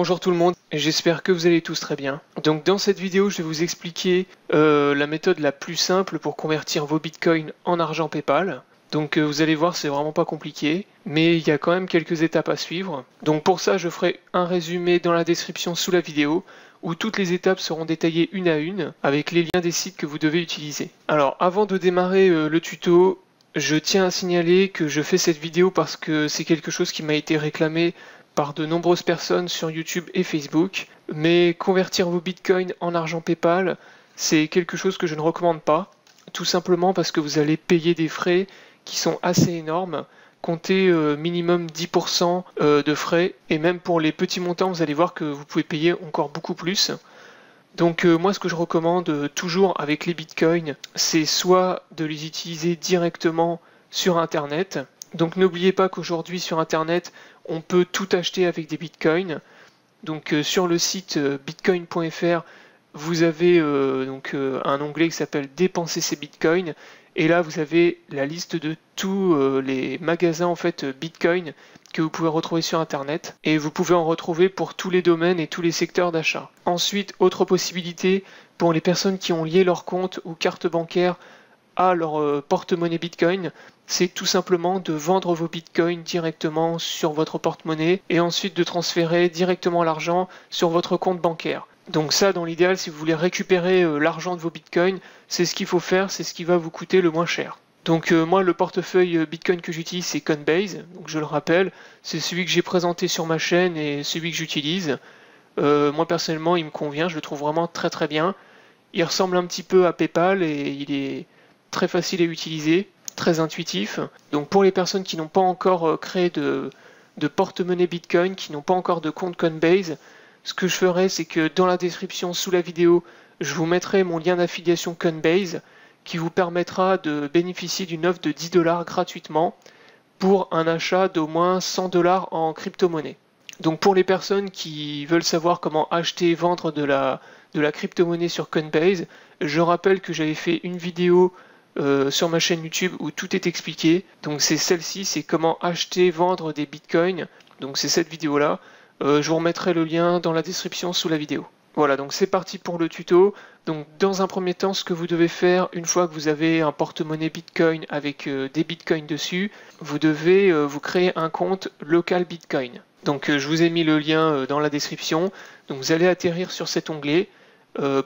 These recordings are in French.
Bonjour tout le monde, j'espère que vous allez tous très bien. Donc dans cette vidéo, je vais vous expliquer la méthode la plus simple pour convertir vos bitcoins en argent PayPal. Donc vous allez voir, c'est vraiment pas compliqué, mais il y a quand même quelques étapes à suivre. Donc pour ça, je ferai un résumé dans la description sous la vidéo, où toutes les étapes seront détaillées une à une, avec les liens des sites que vous devez utiliser. Alors avant de démarrer le tuto, je tiens à signaler que je fais cette vidéo parce que c'est quelque chose qui m'a été réclamé par de nombreuses personnes sur YouTube et Facebook, mais convertir vos bitcoins en argent PayPal, c'est quelque chose que je ne recommande pas, tout simplement parce que vous allez payer des frais qui sont assez énormes. Comptez minimum 10% de frais, et même pour les petits montants, vous allez voir que vous pouvez payer encore beaucoup plus. Donc moi, ce que je recommande toujours avec les bitcoins, c'est soit de les utiliser directement sur Internet. Donc n'oubliez pas qu'aujourd'hui sur Internet, on peut tout acheter avec des bitcoins. Donc sur le site bitcoin.fr, vous avez un onglet qui s'appelle Dépenser ses bitcoins. Et là, vous avez la liste de tous les magasins en fait bitcoin que vous pouvez retrouver sur Internet. Et vous pouvez en retrouver pour tous les domaines et tous les secteurs d'achat. Ensuite, autre possibilité, pour les personnes qui ont lié leur compte ou carte bancaire à leur porte-monnaie Bitcoin, c'est tout simplement de vendre vos Bitcoins directement sur votre porte-monnaie et ensuite de transférer directement l'argent sur votre compte bancaire. Donc ça, dans l'idéal, si vous voulez récupérer l'argent de vos Bitcoins, c'est ce qu'il faut faire, c'est ce qui va vous coûter le moins cher. Donc moi, le portefeuille Bitcoin que j'utilise, c'est Coinbase. Donc je le rappelle, c'est celui que j'ai présenté sur ma chaîne et celui que j'utilise. Moi personnellement, il me convient, je le trouve vraiment très très bien. Il ressemble un petit peu à PayPal et il est très facile à utiliser, très intuitif. Donc pour les personnes qui n'ont pas encore créé de porte-monnaie Bitcoin, qui n'ont pas encore de compte Coinbase, ce que je ferai, c'est que dans la description sous la vidéo, je vous mettrai mon lien d'affiliation Coinbase qui vous permettra de bénéficier d'une offre de 10$ gratuitement pour un achat d'au moins 100$ en crypto-monnaie. Donc pour les personnes qui veulent savoir comment acheter et vendre de la crypto-monnaie sur Coinbase, je rappelle que j'avais fait une vidéo sur ma chaîne YouTube où tout est expliqué. Donc c'est celle-ci, c'est comment acheter, vendre des bitcoins. Donc c'est cette vidéo-là. Je vous remettrai le lien dans la description sous la vidéo. Voilà, donc c'est parti pour le tuto. Donc dans un premier temps, ce que vous devez faire, une fois que vous avez un porte-monnaie Bitcoin avec des bitcoins dessus, vous devez vous créer un compte local Bitcoin. Donc je vous ai mis le lien dans la description. Donc vous allez atterrir sur cet onglet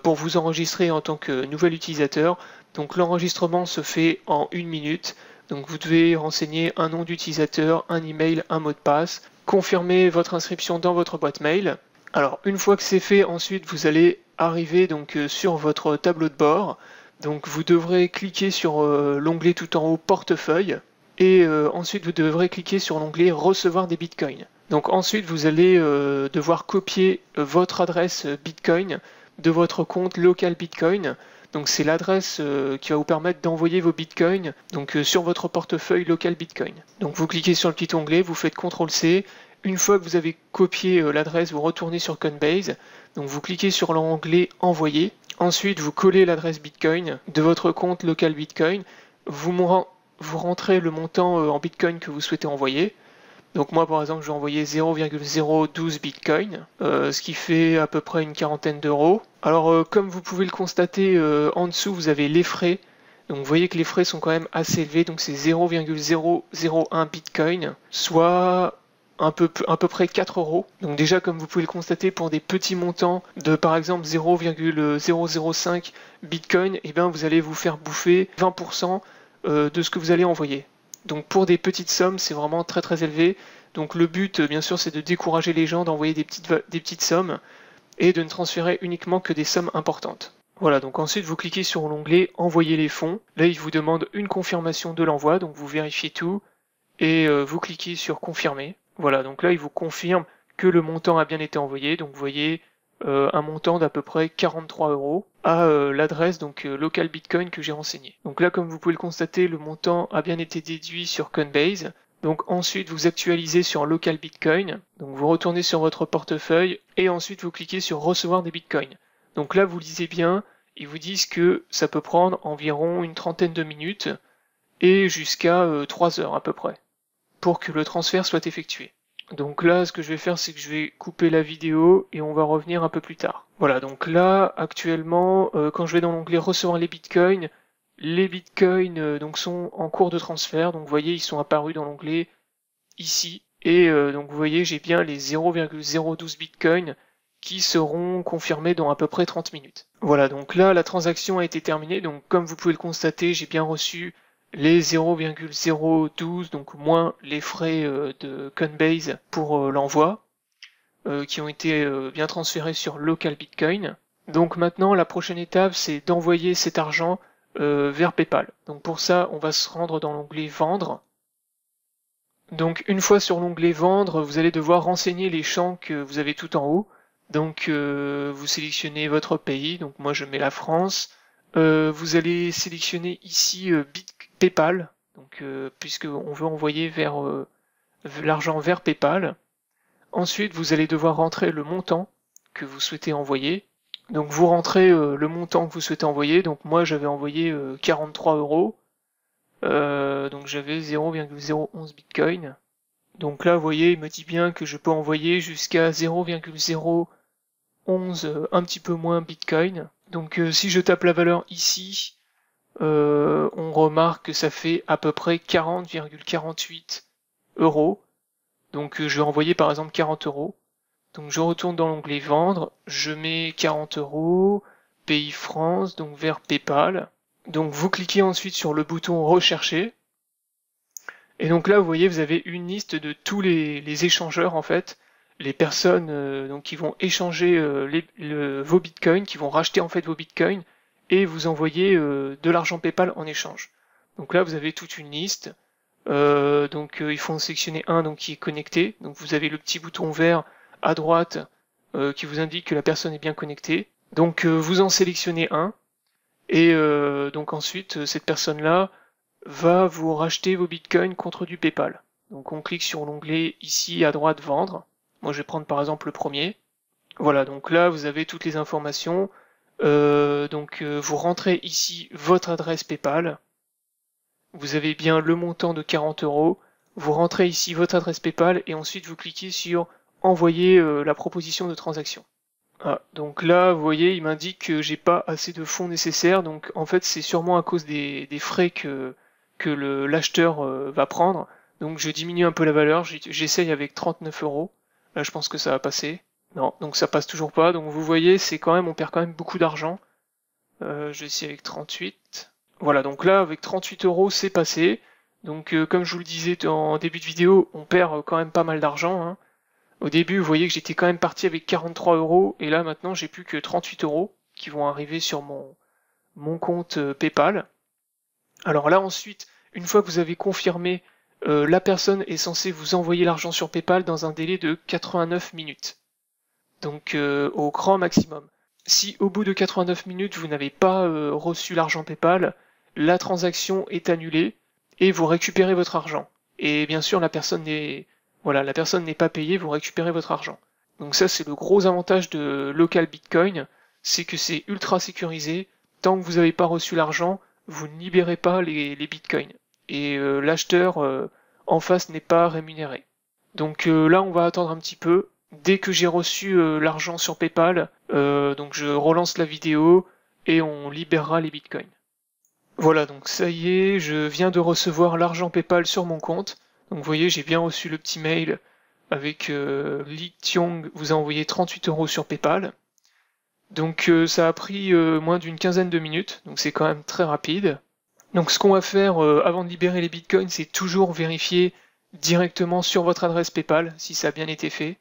pour vous enregistrer en tant que nouvel utilisateur. Donc l'enregistrement se fait en 1 minute. Donc vous devez renseigner un nom d'utilisateur, un email, un mot de passe, confirmer votre inscription dans votre boîte mail. Alors une fois que c'est fait, ensuite vous allez arriver donc sur votre tableau de bord. Donc vous devrez cliquer sur l'onglet tout en haut portefeuille et ensuite vous devrez cliquer sur l'onglet recevoir des bitcoins. Donc ensuite vous allez devoir copier votre adresse Bitcoin de votre compte local Bitcoin. Donc c'est l'adresse qui va vous permettre d'envoyer vos bitcoins donc, sur votre portefeuille local Bitcoin. Donc vous cliquez sur le petit onglet, vous faites CTRL-C. Une fois que vous avez copié l'adresse, vous retournez sur Coinbase. Donc vous cliquez sur l'onglet Envoyer. Ensuite vous collez l'adresse Bitcoin de votre compte local Bitcoin. Vous rentrez le montant en Bitcoin que vous souhaitez envoyer. Donc moi par exemple je vais envoyer 0,012 Bitcoin, ce qui fait à peu près une quarantaine d'euros. Alors comme vous pouvez le constater, en dessous vous avez les frais. Donc vous voyez que les frais sont quand même assez élevés, donc c'est 0,001 Bitcoin, soit à peu près 4 euros. Donc déjà comme vous pouvez le constater, pour des petits montants de par exemple 0,005 Bitcoin, et bien vous allez vous faire bouffer 20% de ce que vous allez envoyer. Donc pour des petites sommes, c'est vraiment très très élevé. Donc le but, bien sûr, c'est de décourager les gens d'envoyer des petites sommes et de ne transférer uniquement que des sommes importantes. Voilà, donc ensuite vous cliquez sur l'onglet Envoyer les fonds. Là, il vous demande une confirmation de l'envoi, donc vous vérifiez tout et vous cliquez sur Confirmer. Voilà, donc là, il vous confirme que le montant a bien été envoyé. Donc vous voyez un montant d'à peu près 43 euros à l'adresse donc local Bitcoin que j'ai renseigné. Donc là, comme vous pouvez le constater, le montant a bien été déduit sur Coinbase. Donc ensuite, vous actualisez sur local Bitcoin. Donc vous retournez sur votre portefeuille et ensuite vous cliquez sur recevoir des Bitcoins. Donc là, vous lisez bien, ils vous disent que ça peut prendre environ une trentaine de minutes et jusqu'à 3 heures à peu près pour que le transfert soit effectué. Donc là, ce que je vais faire, c'est que je vais couper la vidéo et on va revenir un peu plus tard. Voilà, donc là, actuellement, quand je vais dans l'onglet recevoir les bitcoins donc sont en cours de transfert. Donc vous voyez, ils sont apparus dans l'onglet ici. Et donc vous voyez, j'ai bien les 0,012 bitcoins qui seront confirmés dans à peu près 30 minutes. Voilà, donc là, la transaction a été terminée. Donc comme vous pouvez le constater, j'ai bien reçu les 0,012, donc moins les frais de Coinbase pour l'envoi, qui ont été bien transférés sur Local Bitcoin. Donc maintenant, la prochaine étape, c'est d'envoyer cet argent vers PayPal. Donc pour ça, on va se rendre dans l'onglet Vendre. Donc une fois sur l'onglet Vendre, vous allez devoir renseigner les champs que vous avez tout en haut. Donc vous sélectionnez votre pays, donc moi je mets la France. Vous allez sélectionner ici PayPal, donc puisque on veut envoyer vers l'argent vers PayPal. Ensuite, vous allez devoir rentrer le montant que vous souhaitez envoyer. Donc vous rentrez le montant que vous souhaitez envoyer. Donc moi j'avais envoyé 43 euros. Donc j'avais 0,011 bitcoin. Donc là, vous voyez, il me dit bien que je peux envoyer jusqu'à 0,011 un petit peu moins bitcoin. Donc si je tape la valeur ici, on remarque que ça fait à peu près 40,48 euros. Donc je vais envoyer par exemple 40 euros. Donc je retourne dans l'onglet Vendre, je mets 40 euros, pays France, donc vers PayPal. Donc vous cliquez ensuite sur le bouton Rechercher. Et donc là, vous voyez, vous avez une liste de tous les échangeurs en fait, les personnes donc qui vont échanger vos bitcoins, qui vont racheter en fait vos bitcoins et vous envoyer de l'argent PayPal en échange. Donc là, vous avez toute une liste. Il faut en sélectionner un donc qui est connecté. Donc vous avez le petit bouton vert à droite qui vous indique que la personne est bien connectée. Donc vous en sélectionnez un et donc ensuite cette personne-là va vous racheter vos bitcoins contre du PayPal. Donc on clique sur l'onglet ici à droite Vendre. Moi je vais prendre par exemple le premier. Voilà, donc là vous avez toutes les informations. Vous rentrez ici votre adresse PayPal. Vous avez bien le montant de 40 euros. Vous rentrez ici votre adresse PayPal et ensuite vous cliquez sur envoyer la proposition de transaction. Ah, donc là, vous voyez, il m'indique que j'ai pas assez de fonds nécessaires. Donc en fait, c'est sûrement à cause des frais que l'acheteur va prendre. Donc je diminue un peu la valeur. J'essaye avec 39 euros. Là, je pense que ça va passer. Non, donc ça passe toujours pas. Donc vous voyez, on perd quand même beaucoup d'argent. Je vais essayer avec 38. Voilà, donc là, avec 38 euros, c'est passé. Donc, comme je vous le disais en début de vidéo, on perd quand même pas mal d'argent. Hein. Au début, vous voyez que j'étais quand même parti avec 43 euros, et là, maintenant, j'ai plus que 38 euros qui vont arriver sur mon compte PayPal. Alors là, ensuite, une fois que vous avez confirmé, la personne est censée vous envoyer l'argent sur PayPal dans un délai de 89 minutes. Donc, au grand maximum. Si au bout de 89 minutes, vous n'avez pas reçu l'argent PayPal, la transaction est annulée et vous récupérez votre argent. Et bien sûr, la personne n'est pas payée, vous récupérez votre argent. Donc ça, c'est le gros avantage de Local Bitcoin, c'est que c'est ultra sécurisé. Tant que vous n'avez pas reçu l'argent, vous ne libérez pas les bitcoins. Et l'acheteur en face n'est pas rémunéré. Donc là, on va attendre un petit peu. Dès que j'ai reçu l'argent sur PayPal, donc je relance la vidéo et on libérera les bitcoins. Voilà, donc ça y est, je viens de recevoir l'argent PayPal sur mon compte. Donc vous voyez, j'ai bien reçu le petit mail avec Li Tiong vous a envoyé 38 euros sur PayPal. Donc ça a pris moins d'une quinzaine de minutes, donc c'est quand même très rapide. Donc ce qu'on va faire avant de libérer les bitcoins, c'est toujours vérifier directement sur votre adresse PayPal si ça a bien été fait.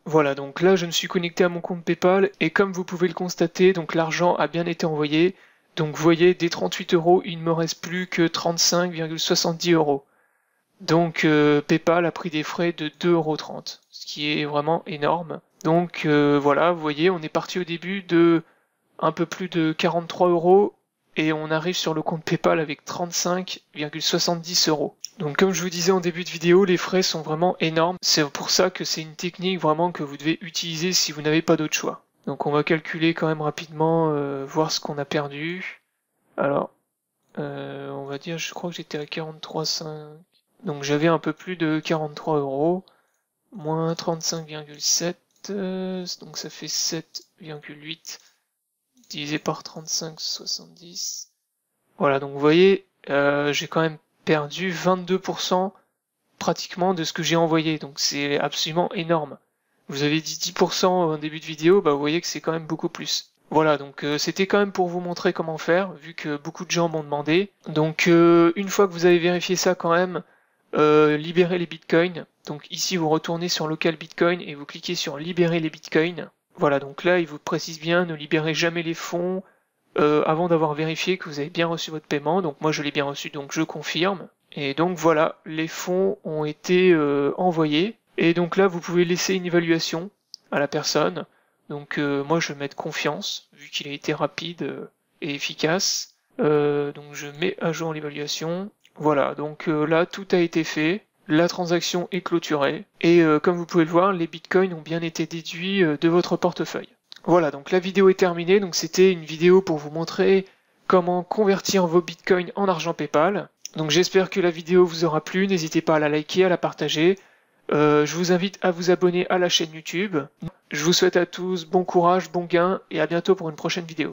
Voilà, donc là je me suis connecté à mon compte PayPal et comme vous pouvez le constater, donc l'argent a bien été envoyé. Donc vous voyez, des 38 euros, il ne me reste plus que 35,70 euros. Donc PayPal a pris des frais de 2,30 euros, ce qui est vraiment énorme. Donc voilà, vous voyez, on est parti au début de un peu plus de 43 euros et on arrive sur le compte PayPal avec 35,70 euros. Donc comme je vous disais en début de vidéo, les frais sont vraiment énormes. C'est pour ça que c'est une technique vraiment que vous devez utiliser si vous n'avez pas d'autre choix. Donc on va calculer quand même rapidement, voir ce qu'on a perdu. Alors, on va dire, je crois que j'étais à 43,5. Donc j'avais un peu plus de 43 euros. moins 35,7, donc ça fait 7,8 divisé par 35,70. Voilà, donc vous voyez, j'ai quand même perdu 22% pratiquement de ce que j'ai envoyé, donc c'est absolument énorme. Vous avez dit 10% en début de vidéo, bah vous voyez que c'est quand même beaucoup plus. Voilà, donc c'était quand même pour vous montrer comment faire, vu que beaucoup de gens m'ont demandé. Donc une fois que vous avez vérifié ça quand même, libérez les bitcoins. Donc ici vous retournez sur local bitcoin et vous cliquez sur libérer les bitcoins. Voilà, donc là il vous précise bien, ne libérez jamais les fonds avant d'avoir vérifié que vous avez bien reçu votre paiement. Donc moi je l'ai bien reçu, donc je confirme. Et donc voilà, les fonds ont été envoyés. Et donc là vous pouvez laisser une évaluation à la personne. Donc moi je vais mettre confiance, vu qu'il a été rapide et efficace. Donc je mets à jour l'évaluation. Voilà, donc là tout a été fait. La transaction est clôturée. Et comme vous pouvez le voir, les bitcoins ont bien été déduits de votre portefeuille. Voilà, donc la vidéo est terminée. Donc c'était une vidéo pour vous montrer comment convertir vos bitcoins en argent PayPal. Donc j'espère que la vidéo vous aura plu. N'hésitez pas à la liker, à la partager. Je vous invite à vous abonner à la chaîne YouTube. Je vous souhaite à tous bon courage, bon gain et à bientôt pour une prochaine vidéo.